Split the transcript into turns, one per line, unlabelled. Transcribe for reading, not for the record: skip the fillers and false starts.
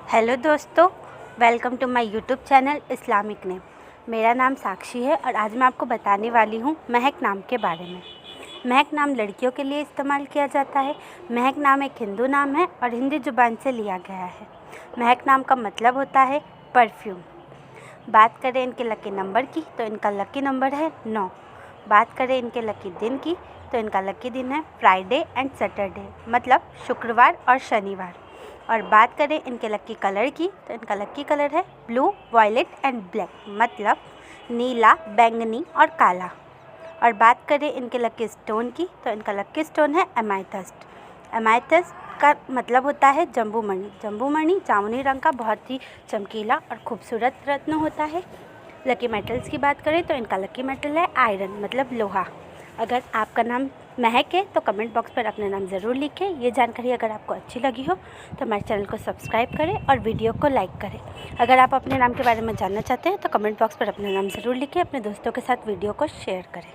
Hello दोस्तों, welcome to my YouTube channel Islamic name. मेरा नाम साक्षी है और आज मैं आपको बताने वाली हूँ महक नाम के बारे में। महक नाम लड़कियों के लिए इस्तेमाल किया जाता है। महक नाम एक हिंदू नाम है और हिंदी ज़ुबान से लिया गया है। महक नाम का मतलब होता है परफ्यूम। बात करें इनके लकी नंबर की तो इनका लकी नंबर है 9। बात करें इनके लकी दिन की तो इनका लकी दिन है फ्राइडे एंड सैटरडे, मतलब शुक्रवार और शनिवार। और बात करें इनके लकी कलर की तो इनका लकी कलर है ब्लू, वायलेट एंड ब्लैक, मतलब नीला, बैंगनी और काला। और बात करें इनके लकी स्टोन की तो इनका लकी स्टोन है एमाइथस्ट। एमाइथस्ट का मतलब होता है जम्बू मणि। जम्बू मणि जामुनी रंग का बहुत ही चमकीला और खूबसूरत रत्न होता है। लकी मेटल्स की बात करें तो इनका लकी मेटल है आयरन, मतलब लोहा। अगर आपका नाम महक है तो कमेंट बॉक्स पर अपना नाम ज़रूर लिखें। ये जानकारी अगर आपको अच्छी लगी हो तो हमारे चैनल को सब्सक्राइब करें और वीडियो को लाइक करें। अगर आप अपने नाम के बारे में जानना चाहते हैं तो कमेंट बॉक्स पर अपना नाम ज़रूर लिखें। अपने दोस्तों के साथ वीडियो को शेयर करें।